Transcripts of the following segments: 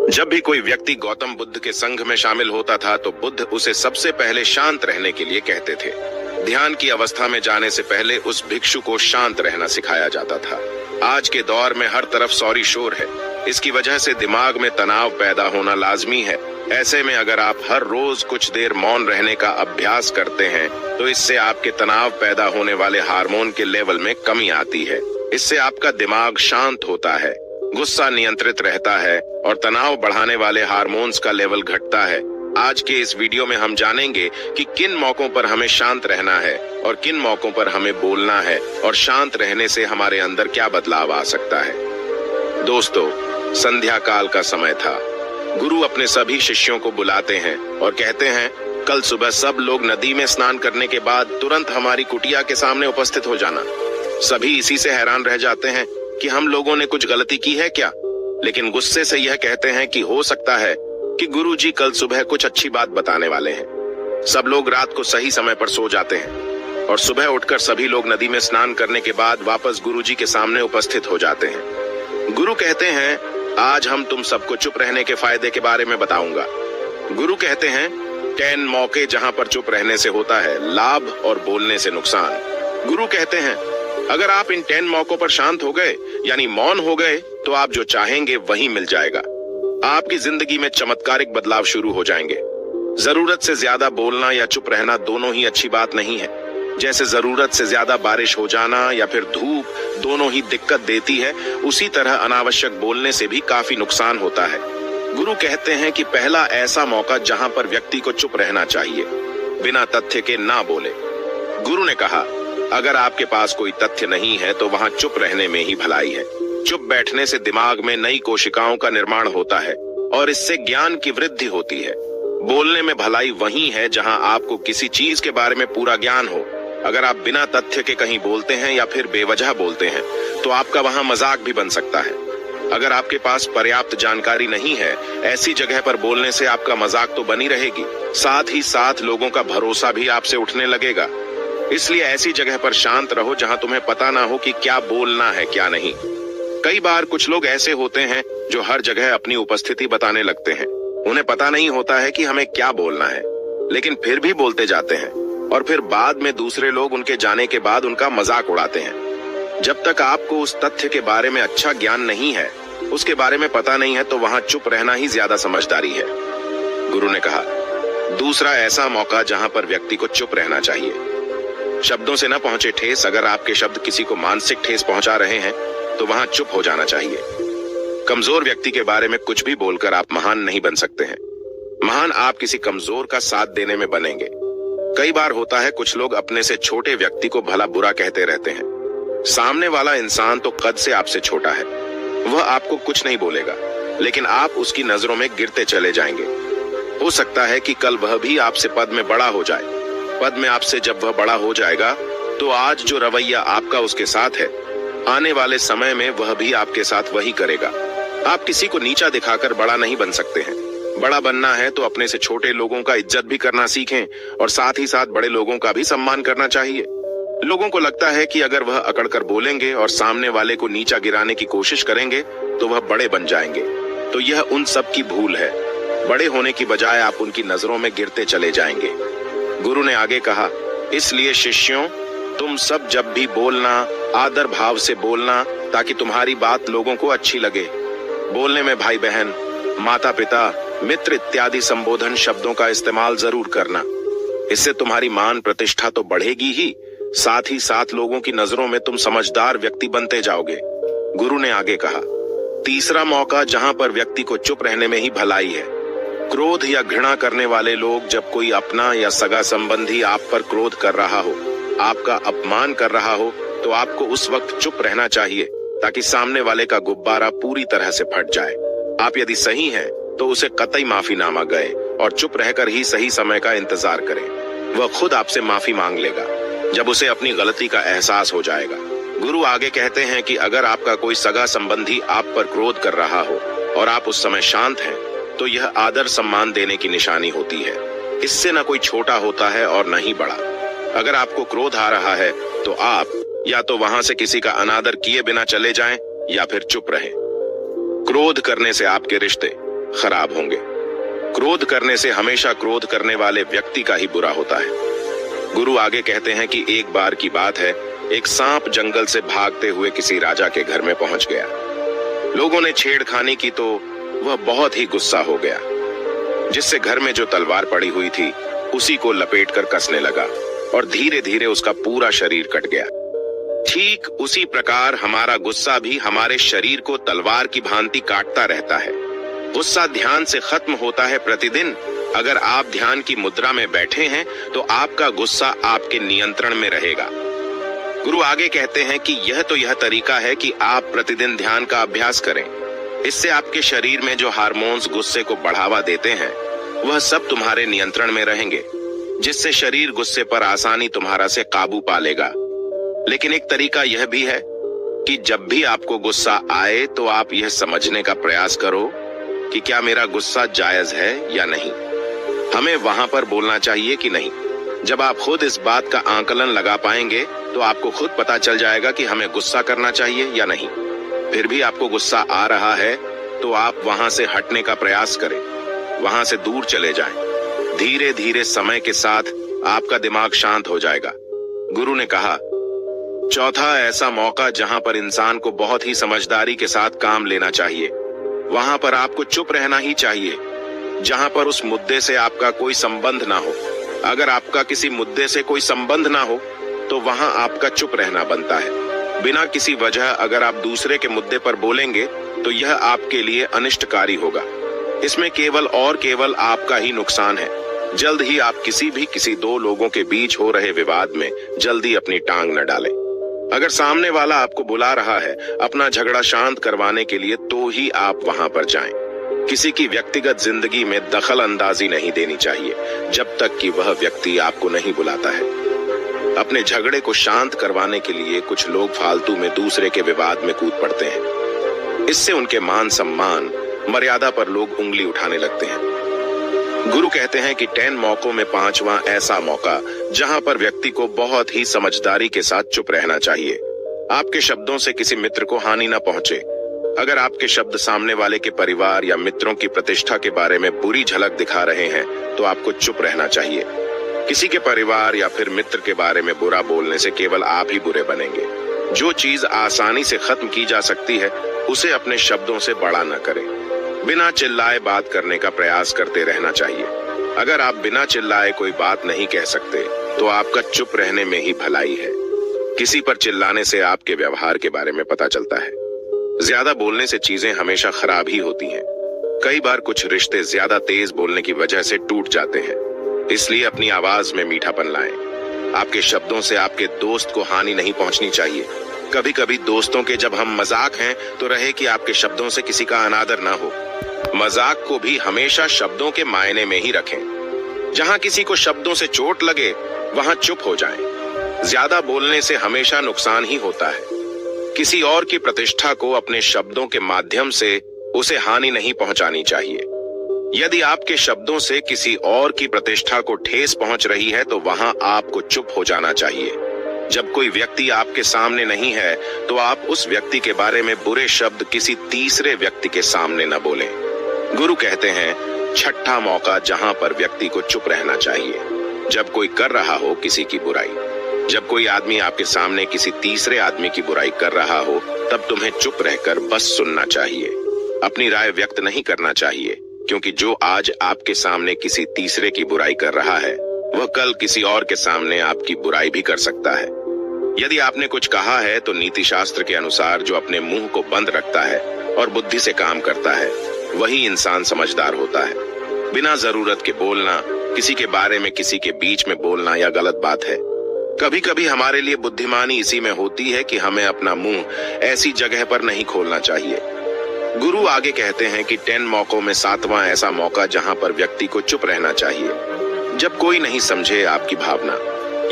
जब भी कोई व्यक्ति गौतम बुद्ध के संघ में शामिल होता था तो बुद्ध उसे सबसे पहले शांत रहने के लिए कहते थे। ध्यान की अवस्था में जाने से पहले उस भिक्षु को शांत रहना सिखाया जाता था। आज के दौर में हर तरफ सौरी शोर है। इसकी वजह से दिमाग में तनाव पैदा होना लाजमी है। ऐसे में अगर आप हर रोज कुछ देर मौन रहने का अभ्यास करते हैं तो इससे आपके तनाव पैदा होने वाले हार्मोन के लेवल में कमी आती है। इससे आपका दिमाग शांत होता है, गुस्सा नियंत्रित रहता है और तनाव बढ़ाने वाले हार्मोन्स का लेवल घटता है। आज के इस वीडियो में हम जानेंगे कि किन मौकों पर हमें शांत रहना है और किन मौकों पर हमें बोलना है और शांत रहने से हमारे अंदर क्या बदलाव आ सकता है। दोस्तों, संध्या काल का समय था। गुरु अपने सभी शिष्यों को बुलाते हैं और कहते हैं, कल सुबह सब लोग नदी में स्नान करने के बाद तुरंत हमारी कुटिया के सामने उपस्थित हो जाना। सभी इसी से हैरान रह जाते हैं कि हम लोगों ने कुछ गलती की है क्या, लेकिन गुस्से से यह कहते हैं कि हो सकता है कि गुरुजी कल सुबह कुछ अच्छी बात बताने वाले हैं। सब लोग रात को सही समय पर सो जाते हैं और सुबह उठकर सभी लोग नदी में स्नान करने के बाद वापस गुरुजी के सामने उपस्थित हो जाते हैं। गुरु कहते हैं, आज हम तुम सबको चुप रहने के फायदे के बारे में बताऊंगा। गुरु कहते हैं, 10 मौके जहां पर चुप रहने से होता है लाभ और बोलने से नुकसान। गुरु कहते हैं, अगर आप इन 10 मौकों पर शांत हो गए यानी मौन हो गए तो आप जो चाहेंगे वही मिल जाएगा। आपकी जिंदगी में चमत्कारिक बदलाव शुरू हो जाएंगे। जरूरत से ज्यादा बोलना या चुप रहना दोनों ही अच्छी बात नहीं है। जैसे जरूरत से ज्यादा बारिश हो जाना या फिर धूप दोनों ही दिक्कत देती है, उसी तरह अनावश्यक बोलने से भी काफी नुकसान होता है। गुरु कहते हैं कि पहला ऐसा मौका जहां पर व्यक्ति को चुप रहना चाहिए, बिना तथ्य के ना बोले। गुरु ने कहा, अगर आपके पास कोई तथ्य नहीं है तो वहां चुप रहने में ही भलाई है। चुप बैठने से दिमाग में नई कोशिकाओं का निर्माण होता है और इससे ज्ञान की वृद्धि होती है। बोलने में भलाई वही है जहां आपको किसी चीज के बारे में पूरा ज्ञान हो। अगर आप बिना तथ्य के कहीं बोलते हैं या फिर बेवजह बोलते हैं तो आपका वहां मजाक भी बन सकता है। अगर आपके पास पर्याप्त जानकारी नहीं है, ऐसी जगह पर बोलने से आपका मजाक तो बनी रहेगी, साथ ही साथ लोगों का भरोसा भी आपसे उठने लगेगा। इसलिए ऐसी जगह पर शांत रहो जहां तुम्हें पता ना हो कि क्या बोलना है क्या नहीं। कई बार कुछ लोग ऐसे होते हैं जो हर जगह अपनी उपस्थिति बताने लगते हैं। उन्हें पता नहीं होता है कि हमें क्या बोलना है, लेकिन फिर भी बोलते जाते हैं और फिर बाद में दूसरे लोग उनके जाने के बाद उनका मजाक उड़ाते हैं। जब तक आपको उस तथ्य के बारे में अच्छा ज्ञान नहीं है, उसके बारे में पता नहीं है, तो वहां चुप रहना ही ज्यादा समझदारी है। गुरु ने कहा, दूसरा ऐसा मौका जहां पर व्यक्ति को चुप रहना चाहिए। शब्दों से न पहुंचे ठेस, अगर आपके शब्द किसी को मानसिक ठेस पहुंचा रहे हैं तो वहां चुप हो जाना चाहिए। कमजोर व्यक्ति के बारे में कुछ भी बोलकर आप महान नहीं बन सकते हैं। महान आप किसी कमजोर का साथ देने में बनेंगे। कई बार होता है कुछ लोग अपने से छोटे व्यक्ति को भला बुरा कहते रहते हैं। सामने वाला इंसान तो कद से आपसे छोटा है, वह आपको कुछ नहीं बोलेगा, लेकिन आप उसकी नजरों में गिरते चले जाएंगे। हो सकता है कि कल वह भी आपसे पद में बड़ा हो जाए। पद में आपसे जब वह बड़ा हो जाएगा तो आज जो रवैया आपका उसके साथ है, आने वाले समय में वह भी आपके साथ वही करेगा। आप किसी को नीचा दिखाकर बड़ा नहीं बन सकते हैं। बड़ा बनना है तो अपने से छोटे लोगों का इज्जत भी करना सीखें और साथ ही साथ बड़े लोगों का भी सम्मान करना चाहिए। लोगों को लगता है कि अगर वह अकड़कर बोलेंगे और सामने वाले को नीचा गिराने की कोशिश करेंगे तो वह बड़े बन जाएंगे, तो यह उन सब की भूल है। बड़े होने की बजाय आप उनकी नजरों में गिरते चले जाएंगे। गुरु ने आगे कहा, इसलिए शिष्यों, तुम सब जब भी बोलना आदर भाव से बोलना, ताकि तुम्हारी बात लोगों को अच्छी लगे। बोलने में भाई बहन, माता पिता, मित्र इत्यादि संबोधन शब्दों का इस्तेमाल जरूर करना। इससे तुम्हारी मान प्रतिष्ठा तो बढ़ेगी ही, साथ ही साथ लोगों की नजरों में तुम समझदार व्यक्ति बनते जाओगे। गुरु ने आगे कहा, तीसरा मौका जहां पर व्यक्ति को चुप रहने में ही भलाई है। क्रोध या घृणा करने वाले लोग, जब कोई अपना या सगा संबंधी आप पर क्रोध कर रहा हो, आपका अपमान कर रहा हो, तो आपको उस वक्त चुप रहना चाहिए ताकि सामने वाले का गुब्बारा पूरी तरह से फट जाए। आप यदि सही हैं तो उसे कतई माफीनामा गए और चुप रहकर ही सही समय का इंतजार करें। वह खुद आपसे माफी मांग लेगा जब उसे अपनी गलती का एहसास हो जाएगा। गुरु आगे कहते हैं कि अगर आपका कोई सगा संबंधी आप पर क्रोध कर रहा हो और आप उस समय शांत हैं, तो यह आदर सम्मान देने की निशानी होती है। इससे न कोई छोटा होता है और न ही बड़ा। अगर आपको क्रोध आ रहा है तो आप या तो वहां से किसी का अनादर किए बिना चले जाएं या फिर चुप रहें। क्रोध करने से आपके रिश्ते, खराब होंगे। क्रोध करने से हमेशा क्रोध करने वाले व्यक्ति का ही बुरा होता है। गुरु आगे कहते हैं कि एक बार की बात है, एक सांप जंगल से भागते हुए किसी राजा के घर में पहुंच गया। लोगों ने छेड़खानी की तो वह बहुत ही गुस्सा हो गया, जिससे घर में जो तलवार पड़ी हुई थी उसी को लपेटकर कसने लगा और धीरे धीरे उसका पूरा शरीर कट गया। ठीक उसी प्रकार हमारा गुस्सा भी हमारे शरीर को तलवार की भांति काटता रहता है। गुस्सा ध्यान से खत्म होता है प्रतिदिन। अगर आप ध्यान की मुद्रा में बैठे हैं तो आपका गुस्सा आपके नियंत्रण में रहेगा। गुरु आगे कहते हैं कि यह तरीका है कि आप प्रतिदिन ध्यान का अभ्यास करें। इससे आपके शरीर में जो हार्मोन्स गुस्से को बढ़ावा देते हैं वह सब तुम्हारे नियंत्रण में रहेंगे, जिससे शरीर गुस्से पर आसानी तुम्हारा से काबू पा लेगा। लेकिन एक तरीका यह भी है कि जब भी आपको गुस्सा आए तो आप यह समझने का प्रयास करो कि क्या मेरा गुस्सा जायज है या नहीं। हमें वहां पर बोलना चाहिए कि नहीं। जब आप खुद इस बात का आकलन लगा पाएंगे तो आपको खुद पता चल जाएगा कि हमें गुस्सा करना चाहिए या नहीं। फिर भी आपको गुस्सा आ रहा है तो आप वहां से हटने का प्रयास करें, वहां से दूर चले जाएं। धीरे धीरे समय के साथ आपका दिमाग शांत हो जाएगा। गुरु ने कहा, चौथा ऐसा मौका जहां पर इंसान को बहुत ही समझदारी के साथ काम लेना चाहिए, वहां पर आपको चुप रहना ही चाहिए, जहां पर उस मुद्दे से आपका कोई संबंध ना हो। अगर आपका किसी मुद्दे से कोई संबंध ना हो तो वहां आपका चुप रहना बनता है। बिना किसी वजह अगर आप दूसरे के मुद्दे पर बोलेंगे तो यह आपके लिए अनिष्टकारी होगा। इसमें केवल और केवल आपका ही नुकसान है। जल्द ही आप किसी दो लोगों के बीच हो रहे विवाद में जल्दी अपनी टांग न डालें। अगर सामने वाला आपको बुला रहा है अपना झगड़ा शांत करवाने के लिए तो ही आप वहां पर जाएं। किसी की व्यक्तिगत जिंदगी में दखल अंदाजी नहीं देनी चाहिए जब तक कि वह व्यक्ति आपको नहीं बुलाता है। अपने झगड़े को शांत करवाने के लिए कुछ लोग फालतू में दूसरे के विवाद में कूद पड़ते हैं। इससे उनके मान सम्मान मर्यादा पर लोग उंगली उठाने लगते हैं। गुरु कहते हैं कि 10 मौकों में 5वां ऐसा मौका जहां पर व्यक्ति को बहुत ही समझदारी के साथ चुप रहना चाहिए। आपके शब्दों से किसी मित्र को हानि न पहुंचे। अगर आपके शब्द सामने वाले के परिवार या मित्रों की प्रतिष्ठा के बारे में बुरी झलक दिखा रहे हैं तो आपको चुप रहना चाहिए। किसी के परिवार या फिर मित्र के बारे में बुरा बोलने से केवल आप ही बुरे बनेंगे। जो चीज आसानी से खत्म की जा सकती है उसे अपने शब्दों से बड़ा न करें। बिना चिल्लाए बात करने का प्रयास करते रहना चाहिए। अगर आप बिना चिल्लाए कोई बात नहीं कह सकते तो आपका चुप रहने में ही भलाई है। किसी पर चिल्लाने से आपके व्यवहार के बारे में पता चलता है। ज्यादा बोलने से चीजें हमेशा खराब ही होती हैं। कई बार कुछ रिश्ते ज्यादा तेज बोलने की वजह से टूट जाते हैं। इसलिए अपनी आवाज में मीठापन लाएं। आपके शब्दों से आपके दोस्त को हानि नहीं पहुंचनी चाहिए। कभी कभी दोस्तों के जब हम मजाक हैं तो रहे कि आपके शब्दों से किसी का अनादर ना हो। मजाक को भी हमेशा शब्दों के मायने में ही रखें। जहां किसी को शब्दों से चोट लगे वहां चुप हो जाएं। ज्यादा बोलने से हमेशा नुकसान ही होता है। किसी और की प्रतिष्ठा को अपने शब्दों के माध्यम से उसे हानि नहीं पहुंचानी चाहिए। यदि आपके शब्दों से किसी और की प्रतिष्ठा को ठेस पहुंच रही है तो वहां आपको चुप हो जाना चाहिए। जब कोई व्यक्ति आपके सामने नहीं है तो आप उस व्यक्ति के बारे में बुरे शब्द किसी तीसरे व्यक्ति के सामने न बोलें। गुरु कहते हैं, छठा मौका जहां पर व्यक्ति को चुप रहना चाहिए, जब कोई कर रहा हो किसी की बुराई। जब कोई आदमी आपके सामने किसी तीसरे आदमी की बुराई कर रहा हो तब तुम्हें चुप रहकर बस सुनना चाहिए। अपनी राय व्यक्त नहीं करना चाहिए, क्योंकि जो आज आपके सामने किसी तीसरे की बुराई कर रहा है वह कल किसी और के सामने आपकी बुराई भी कर सकता है। यदि आपने कुछ कहा है तो नीति शास्त्र के अनुसार जो अपने मुंह को बंद रखता है और बुद्धि से काम करता है वही इंसान समझदार होता है। बिना जरूरत के बोलना, किसी के बारे में किसी के बीच में बोलना यह गलत बात है। कभी कभी हमारे लिए बुद्धिमानी इसी में होती है कि हमें अपना मुंह ऐसी जगह पर नहीं खोलना चाहिए। गुरु आगे कहते हैं कि 10 मौकों में 7वां ऐसा मौका जहां पर व्यक्ति को चुप रहना चाहिए, जब कोई नहीं समझे आपकी भावना।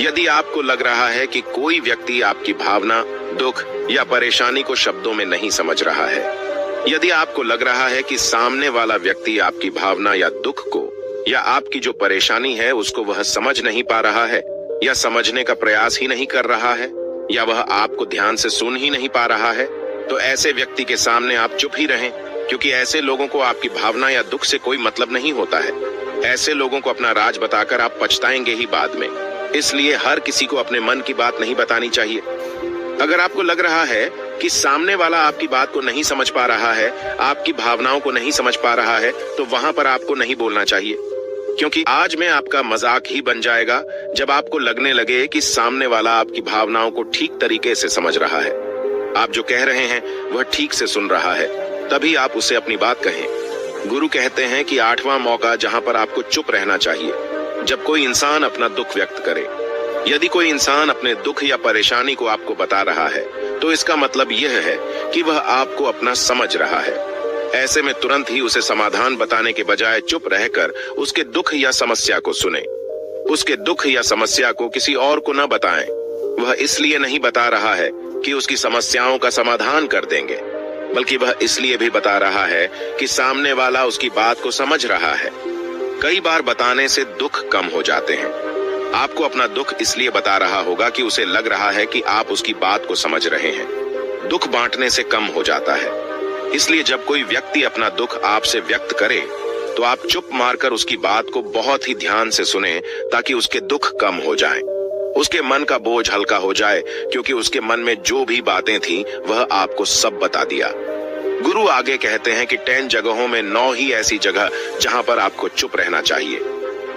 यदि आपको लग रहा है कि कोई व्यक्ति आपकी भावना, दुख या परेशानी को शब्दों में नहीं समझ रहा है, यदि आपको लग रहा है कि सामने वाला व्यक्ति आपकी भावना या दुख को या आपकी जो परेशानी है उसको वह समझ नहीं पा रहा है या समझने का प्रयास ही नहीं कर रहा है या वह आपको ध्यान से सुन ही नहीं पा रहा है, तो ऐसे व्यक्ति के सामने आप चुप ही रहें। क्योंकि ऐसे लोगों को आपकी भावना या दुख से कोई मतलब नहीं होता है। ऐसे लोगों को अपना राज बताकर आप पछताएंगे ही बाद में। इसलिए हर किसी को अपने मन की बात नहीं बतानी चाहिए। अगर आपको लग रहा है कि सामने वाला आपकी बात को नहीं समझ पा रहा है, आपकी भावनाओं को नहीं समझ पा रहा है, तो वहां पर आपको नहीं बोलना चाहिए, क्योंकि आज में आपका मजाक ही बन जाएगा जब आपको लगने लगे कि सामने वाला आपकी भावनाओं को ठीक तरीके से समझ रहा है। आप जो कह रहे हैं वह ठीक से सुन रहा है, तभी आप उसे अपनी बात कहें। गुरु कहते हैं कि 8वां मौका जहां पर आपको चुप रहना चाहिए, जब कोई इंसान अपना दुख व्यक्त करे। यदि कोई इंसान अपने दुख या परेशानी को आपको बता रहा है, तो इसका मतलब यह है कि वह आपको अपना समझ रहा है। ऐसे में तुरंत ही उसे समाधान बताने के बजाय चुप रहकर उसके दुख या समस्या को सुने। उसके दुख या समस्या को किसी और को न बताएं। वह इसलिए नहीं बता रहा है कि उसकी समस्याओं का समाधान कर देंगे, बल्कि वह इसलिए भी बता रहा है कि सामने वाला उसकी बात को समझ रहा है। कई बार बताने से दुख कम हो जाते हैं। आपको अपना दुख इसलिए बता रहा होगा कि उसे लग रहा है कि आप उसकी बात को समझ रहे हैं। दुख बांटने से कम हो जाता है। इसलिए जब कोई व्यक्ति अपना दुख आपसे व्यक्त करे, तो आप चुप मारकर उसकी बात को बहुत ही ध्यान से सुने, ताकि उसके दुख कम हो जाएं। उसके मन का बोझ हल्का हो जाए, क्योंकि उसके मन में जो भी बातें थी वह आपको सब बता दिया। गुरु आगे कहते हैं कि 10 जगहों में 9 ही ऐसी जगह जहां पर आपको चुप रहना चाहिए।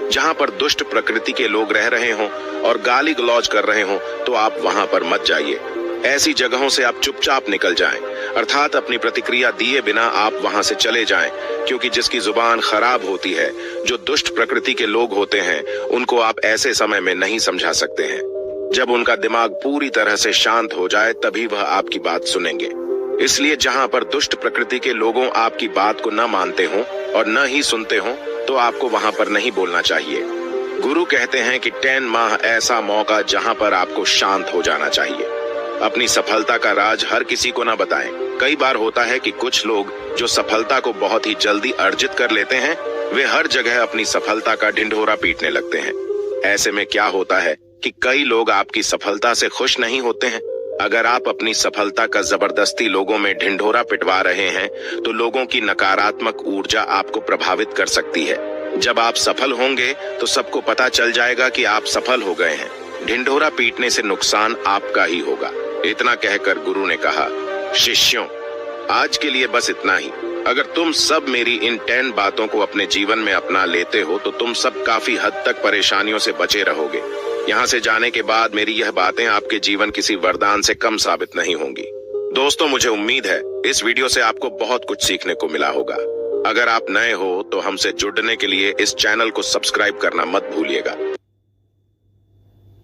जहां पर दुष्ट प्रकृति के लोग रह रहे हों और गाली गलौज कर रहे हों, तो आप वहां पर मत जाइए। ऐसी जगहों से आप चुपचाप निकल जाएं, अर्थात अपनी प्रतिक्रिया दिए बिना आप वहां से चले जाएं, क्योंकि जिसकी जुबान खराब होती है, जो दुष्ट प्रकृति के लोग होते हैं, उनको आप ऐसे समय में नहीं समझा सकते हैं। जब उनका दिमाग पूरी तरह से शांत हो जाए, तभी वह आपकी बात सुनेंगे। इसलिए जहां पर दुष्ट प्रकृति के लोगों आपकी बात को न मानते हों और न ही सुनते हों, तो आपको वहां पर नहीं बोलना चाहिए। गुरु कहते हैं कि 10 माह ऐसा मौका जहां पर आपको शांत हो जाना चाहिए। अपनी सफलता का राज हर किसी को न बताएं। कई बार होता है कि कुछ लोग जो सफलता को बहुत ही जल्दी अर्जित कर लेते हैं, वे हर जगह अपनी सफलता का ढिंढोरा पीटने लगते हैं। ऐसे में क्या होता है कि कई लोग आपकी सफलता से खुश नहीं होते हैं। अगर आप अपनी सफलता का जबरदस्ती लोगों में ढिंढोरा पिटवा रहे हैं, तो लोगों की नकारात्मक ऊर्जा आपको प्रभावित कर सकती है। जब आप सफल होंगे तो सबको पता चल जाएगा कि आप सफल हो गए हैं। ढिंढोरा पीटने से नुकसान आपका ही होगा। इतना कहकर गुरु ने कहा, शिष्यों, आज के लिए बस इतना ही। अगर तुम सब मेरी इन 10 बातों को अपने जीवन में अपना लेते हो, तो तुम सब काफी हद तक परेशानियों से बचे रहोगे। यहाँ से जाने के बाद मेरी यह बातें आपके जीवन किसी वरदान से कम साबित नहीं होंगी। दोस्तों, मुझे उम्मीद है इस वीडियो से आपको बहुत कुछ सीखने को मिला होगा। अगर आप नए हो तो हमसे जुड़ने के लिए इस चैनल को सब्सक्राइब करना मत भूलिएगा।